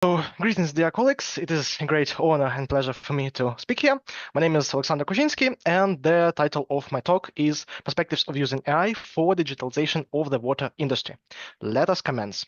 Greetings, dear colleagues. It is a great honor and pleasure for me to speak here. My name is Olександр Кучинський, and the title of my talk is Perspectives of Using AI for Digitalization of the Water Industry. Let us commence.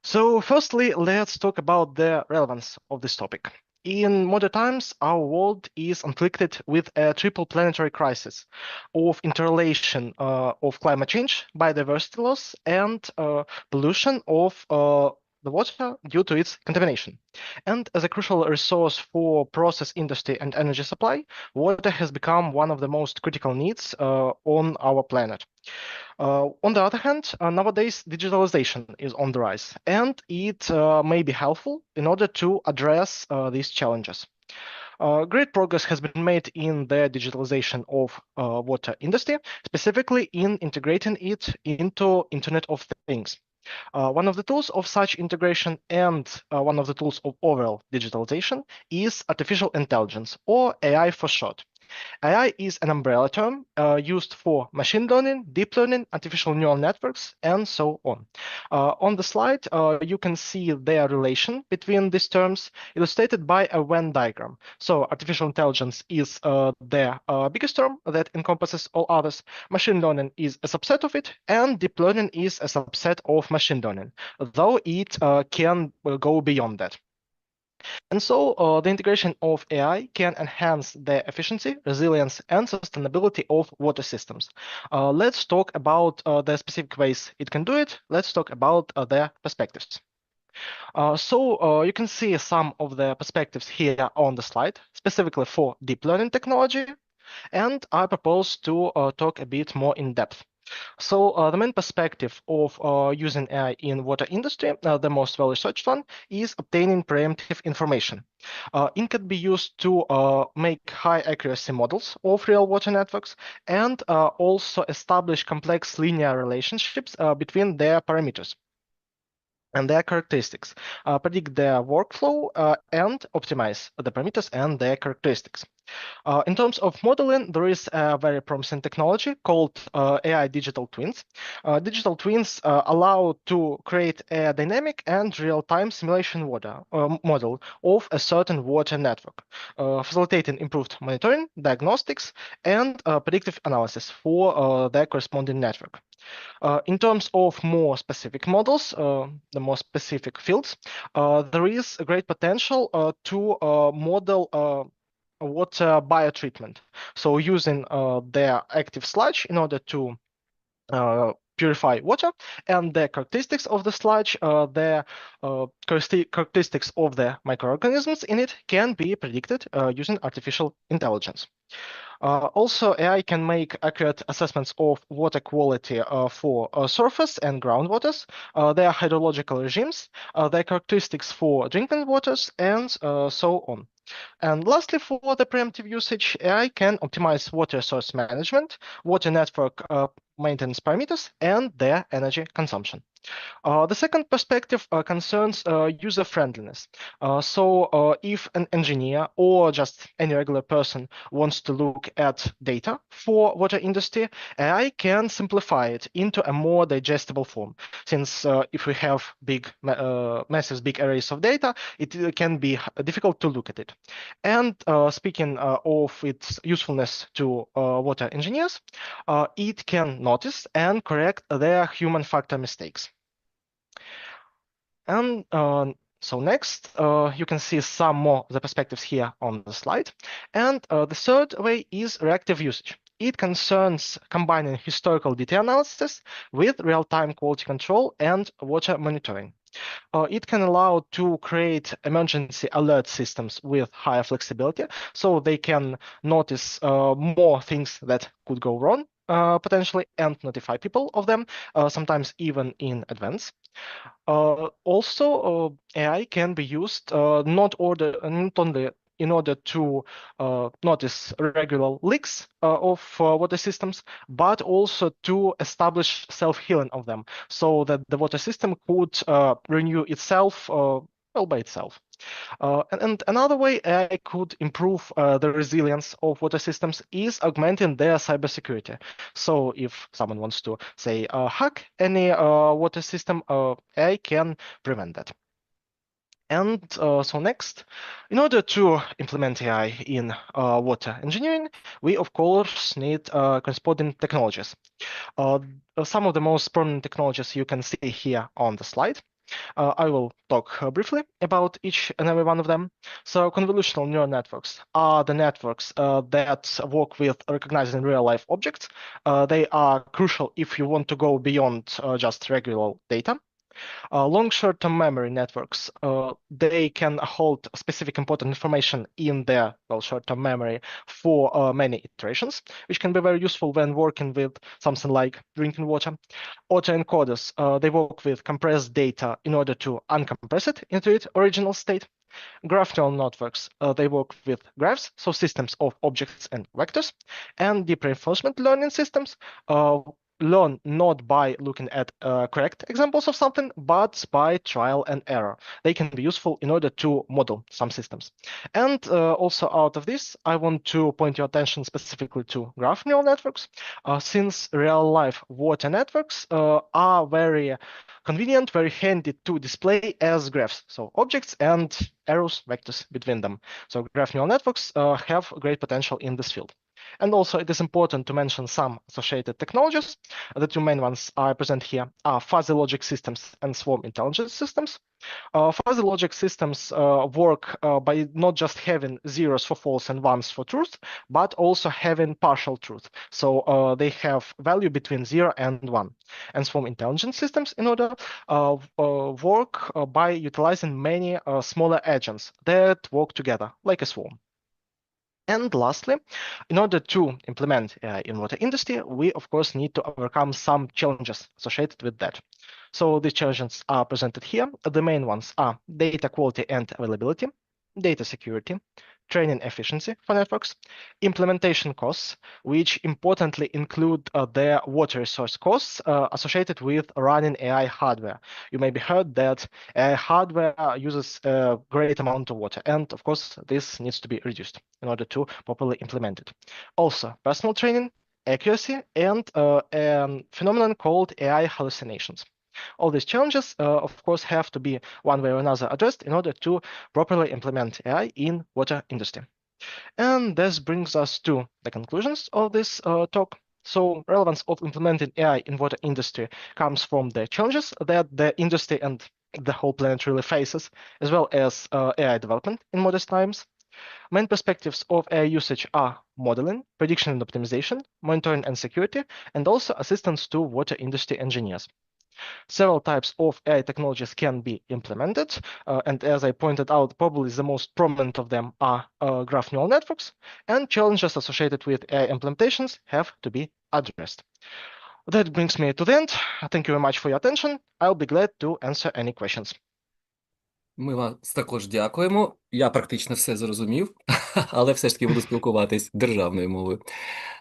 So firstly, let's talk about the relevance of this topic. In modern times, our world is conflicted with a triple planetary crisis of interrelation of climate change, biodiversity loss, and pollution of the water due to its contamination. And as a crucial resource for process industry and energy supply, water has become one of the most critical needs on our planet. On the other hand, nowadays digitalization is on the rise, and it may be helpful in order to address these challenges. Great progress has been made in the digitalization of water industry, specifically in integrating it into Internet of Things. One of the tools of such integration and one of the tools of overall digitalization is artificial intelligence, or AI for short. AI is an umbrella term used for machine learning, deep learning, artificial neural networks, and so on. On the slide, you can see their relation between these terms illustrated by a Venn diagram. So artificial intelligence is the biggest term that encompasses all others. Machine learning is a subset of it, and deep learning is a subset of machine learning, though it can go beyond that. And so the integration of AI can enhance the efficiency, resilience, and sustainability of water systems. Let's talk about the specific ways it can do it. Let's talk about their perspectives. You can see some of the perspectives here on the slide, specifically for deep learning technology, and I propose to talk a bit more in depth. So the main perspective of using AI in water industry, the most well-researched one, is obtaining preemptive information. It can be used to make high accuracy models of real water networks and also establish complex linear relationships between their parameters and their characteristics, predict their workflow, and optimize the parameters and their characteristics. In terms of modeling, there is a very promising technology called AI digital twins. Digital twins allow to create a dynamic and real-time simulation model of a certain water network, facilitating improved monitoring, diagnostics, and predictive analysis for their corresponding network. In terms of more specific models, the more specific fields, there is a great potential to model water biotreatment. So using their active sludge in order to purify water, and the characteristics of the sludge, the characteristics of the microorganisms in it can be predicted using artificial intelligence. Also, AI can make accurate assessments of water quality for surface and groundwaters, their hydrological regimes, their characteristics for drinking waters, and so on. And lastly, for the preemptive usage, AI can optimize water source management, water network maintenance parameters, and their energy consumption. The second perspective concerns user-friendliness. If an engineer or just any regular person wants to look at data for water industry, AI can simplify it into a more digestible form. Since if we have massive big arrays of data, it can be difficult to look at it. And speaking of its usefulness to water engineers, it can notice and correct their human factor mistakes. And so next, you can see some more of the perspectives here on the slide. And the third way is reactive usage. It concerns combining historical data analysis with real-time quality control and water monitoring. It can allow to create emergency alert systems with higher flexibility, so they can notice more things that could go wrong potentially and notify people of them, sometimes even in advance. Also, AI can be used not only in order to notice regular leaks of water systems, but also to establish self-healing of them, so that the water system could renew itself by itself. And another way AI could improve the resilience of water systems is augmenting their cybersecurity. So if someone wants to, say, hack any water system, AI can prevent that. And so next, in order to implement AI in water engineering, we of course need corresponding technologies. Some of the most prominent technologies you can see here on the slide. I will talk briefly about each and every one of them. So convolutional neural networks are the networks that work with recognizing real-life objects. They are crucial if you want to go beyond just regular data. Long short-term memory networks, they can hold specific important information in their short-term memory for many iterations, which can be very useful when working with something like drinking water. Autoencoders, they work with compressed data in order to uncompress it into its original state. Graph neural networks, they work with graphs, so systems of objects and vectors, and deep reinforcement learning systems learn not by looking at correct examples of something, but by trial and error. They can be useful in order to model some systems. And also out of this, I want to point your attention specifically to graph neural networks, since real-life water networks are very convenient, very handy to display as graphs, so objects and arrows, vectors between them. So graph neural networks have great potential in this field. And also it is important to mention some associated technologies. The two main ones I present here are fuzzy logic systems and swarm intelligence systems. Fuzzy logic systems work by not just having zeros for false and ones for truth, but also having partial truth. So they have value between 0 and 1. And swarm intelligence systems, in order, work by utilizing many smaller agents that work together, like a swarm. And lastly, in order to implement AI in water industry, we of course need to overcome some challenges associated with that. So the challenges are presented here. The main ones are data quality and availability, data security, training efficiency for networks, implementation costs, which importantly include the water resource costs associated with running AI hardware. You may be heard that AI hardware uses a great amount of water, and of course, this needs to be reduced in order to properly implement it. Also, personal training, accuracy, and a phenomenon called AI hallucinations. All these challenges, of course, have to be one way or another addressed in order to properly implement AI in water industry. And this brings us to the conclusions of this talk. So relevance of implementing AI in water industry comes from the challenges that the industry and the whole planet really faces, as well as AI development in modern times. Main perspectives of AI usage are modeling, prediction and optimization, monitoring and security, and also assistance to water industry engineers. Several types of AI technologies can be implemented, and as I pointed out, probably the most prominent of them are graph neural networks, and challenges associated with AI implementations have to be addressed. That brings me to the end. Thank you very much for your attention. I'll be glad to answer any questions. Ми вам також дякуємо. Я практично все зрозумів, але все ж таки буду спілкуватись державною мовою.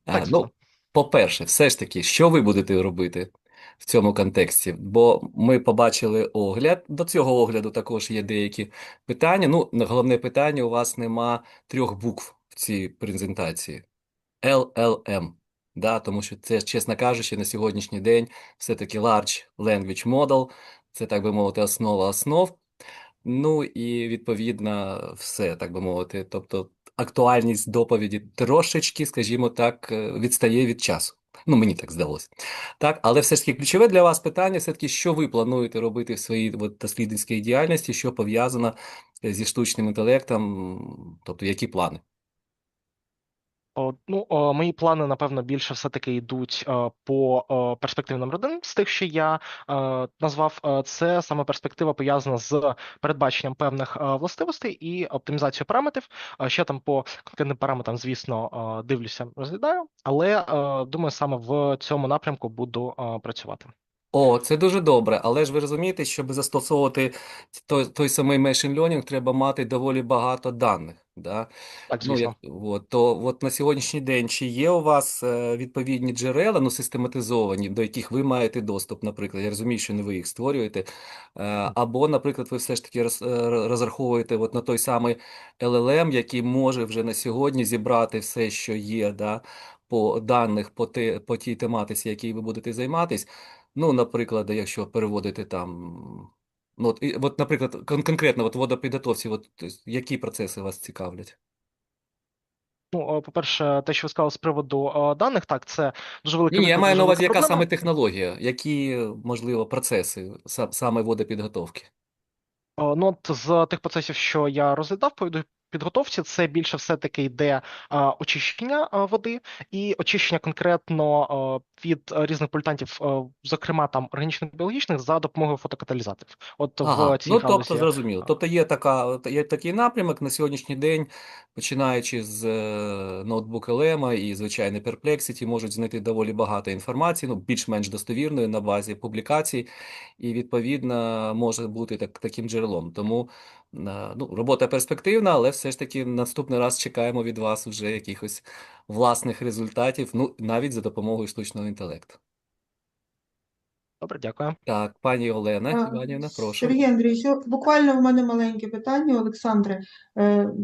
Так, Ну, по-перше, все ж таки, що ви будете робити в цьому контексті? Бо ми побачили огляд, до цього огляду також є деякі питання. Ну, головне питання, у вас нема 3 букв в цій презентації. LLM. Да, тому що це, чесно кажучи, на сьогоднішній день все-таки Large Language Model, це, так би мовити, основа основ. Ну і відповідно все, так би мовити. Тобто актуальність доповіді трошечки, скажімо так, відстає від часу. Ну, мені так здалося. Так, але все ж таки ключове для вас питання все-таки, що ви плануєте робити в своїй дослідницькій діяльності, що пов'язано зі штучним інтелектом, тобто які плани? Мої плани, напевно, більше все-таки йдуть по перспективі номер 1 з тих, що я назвав. Це саме перспектива пов'язана з передбаченням певних властивостей і оптимізацією параметрів. Ще там по конкретним параметрам, звісно, дивлюся, розглядаю, але думаю, саме в цьому напрямку буду працювати. О, це дуже добре, але ж ви розумієте, щоб застосовувати той самий machine learning, треба мати доволі багато даних. Да? Так, Ну, звісно. от на сьогоднішній день чи є у вас відповідні джерела, ну, систематизовані, до яких ви маєте доступ, наприклад, я розумію, що не ви їх створюєте, або, наприклад, ви все ж таки розраховуєте от на той самий LLM, який може вже на сьогодні зібрати все, що є, да, по даних, по тій тематиці, якій ви будете займатись. Ну, наприклад, якщо переводити там Ну, от, наприклад, конкретно от водопідготовці, які процеси вас цікавлять? Ну, по-перше, те, що ви сказали з приводу даних, так, це дуже великий Ні, я виклик, маю дуже на велика увазі, яка проблема. саме технологія, які, можливо, процеси саме водопідготовки. Ну, от з тих процесів, що я розглядав по підготовці, це більше все-таки йде очищення води і очищення конкретно від різних полютантів, зокрема там органічних біологічних, за допомогою фотокаталізаторів. От в Ага, цій ну тобто галузі. зрозуміло. Тобто є такий напрямок на сьогоднішній день, починаючи з ноутбук LM і звичайно Perplexity, можуть знайти доволі багато інформації, ну більш-менш достовірної на базі публікацій, і відповідно може бути таким джерелом. Тому ну, робота перспективна, але все ж таки наступний раз чекаємо від вас вже якихось власних результатів, ну навіть за допомогою штучного інтелекту. Добре, дякую. Так, пані Олена Іванівна, прошу. Сергій Андрійович, буквально в мене маленьке питання, Олександре.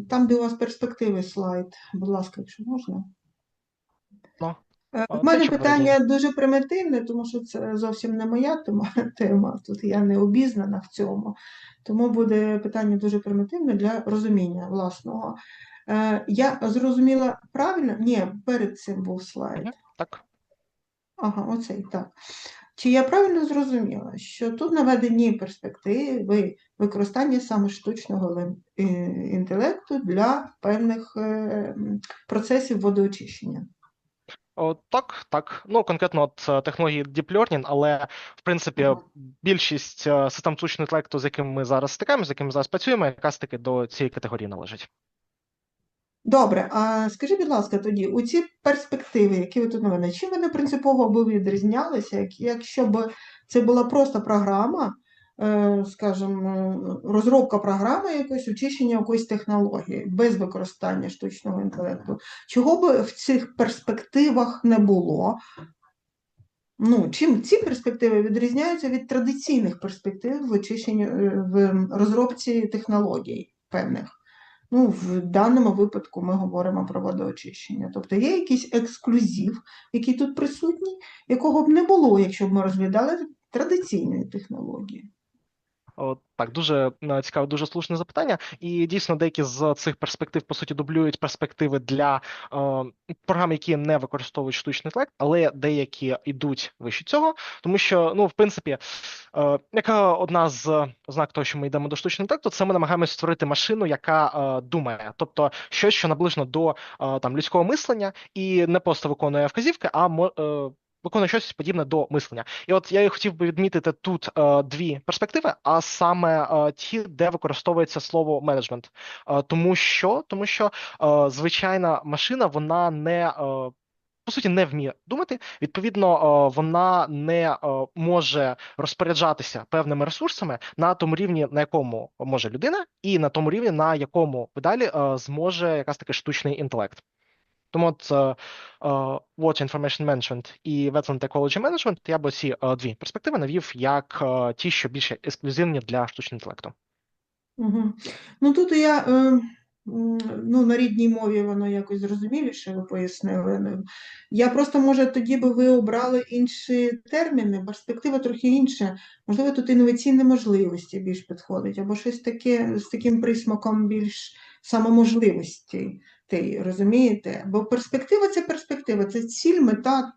Там, де у вас перспективи слайд, будь ласка, якщо можна. Ну, В це мене чудова ідея. питання дуже примітивне, тому що це зовсім не моя тема. Тут я не обізнана в цьому. Тому буде питання дуже примітивне для розуміння власного. Я зрозуміла правильно? Ні, перед цим був слайд. Так. Ага, оцей, так. Чи я правильно зрозуміла, що тут наведені перспективи використання саме штучного інтелекту для певних процесів водоочищення? Так, так. Ну, конкретно от технології Deep Learning, але в принципі Ага. більшість систем штучного інтелекту, з якими ми зараз стикаємося, з якими зараз працюємо, якраз таки до цієї категорії належить. Добре, а скажіть, будь ласка, тоді, у ці перспективи, які ви тут навели, чим вони принципово би відрізнялися, якщо б це була просто програма, скажімо, розробка програми якоїсь, очищення якоїсь технології без використання штучного інтелекту? Чого б в цих перспективах не було? Ну, чим ці перспективи відрізняються від традиційних перспектив в очищенні, в розробці технологій певних? Ну, в даному випадку ми говоримо про водоочищення. Тобто є якийсь ексклюзив, який тут присутній, якого б не було, якщо б ми розглядали традиційні технології. Так, дуже цікаве, дуже слушне запитання. І дійсно деякі з цих перспектив, по суті, дублюють перспективи для програм, які не використовують штучний інтелект, але деякі йдуть вище цього, тому що, ну, в принципі, яка одна з ознак того, що ми йдемо до штучного інтелекту, це ми намагаємося створити машину, яка думає, тобто щось, що наближено до там людського мислення, і не просто виконує вказівки, а виконує щось подібне до мислення. І от я хотів би відмітити тут дві перспективи, а саме ті, де використовується слово менеджмент. Тому що звичайна машина, вона не по суті не вміє думати. Відповідно, вона не може розпоряджатися певними ресурсами на тому рівні, на якому може людина, і на тому рівні, на якому далі зможе якраз таки штучний інтелект. Тому от Water Information Management і Wetland Ecology Management я би ці дві перспективи навів як ті, що більше ексклюзивні для штучного інтелекту. Угу. Ну тут я ну, на рідній мові воно якось зрозуміліше, ви пояснили. Я просто, може, тоді би ви обрали інші терміни, перспектива трохи інша. Можливо, тут інноваційні можливості більш підходить, або щось таке з таким присмаком більш самоможливості. Розумієте? Бо перспектива, це ціль, мета.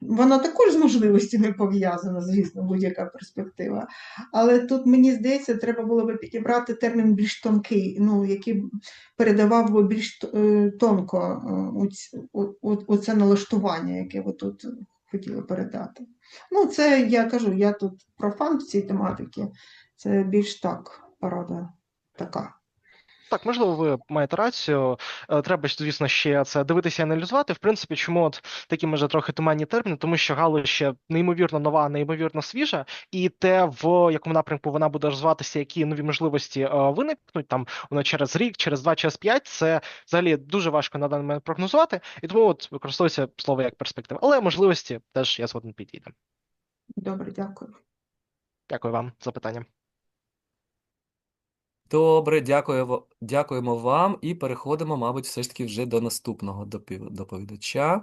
Вона також з можливостями пов'язана, звісно, будь-яка перспектива. Але тут, мені здається, треба було би підібрати термін більш тонкий, ну, який передавав би більш тонко оце налаштування, яке ви тут хотіли передати. Ну, це я кажу, я тут профан в цій тематиці, це більш так, порада така. Так, можливо, ви маєте рацію. Треба, звісно, ще це дивитися і аналізувати. В принципі, чому от такі, може, трохи туманні терміни, тому що галузь ще неймовірно нова, неймовірно свіжа, і те, в якому напрямку вона буде розвиватися, які нові можливості виникнуть, там воно через рік, через два, через п'ять, це взагалі дуже важко на даний момент прогнозувати, і тому от використовується слово як перспектива. Але можливості теж я згоден підійде. Добре, дякую. Дякую вам за питання. Добре, дякуємо вам і переходимо, мабуть, все ж таки вже до наступного доповідача.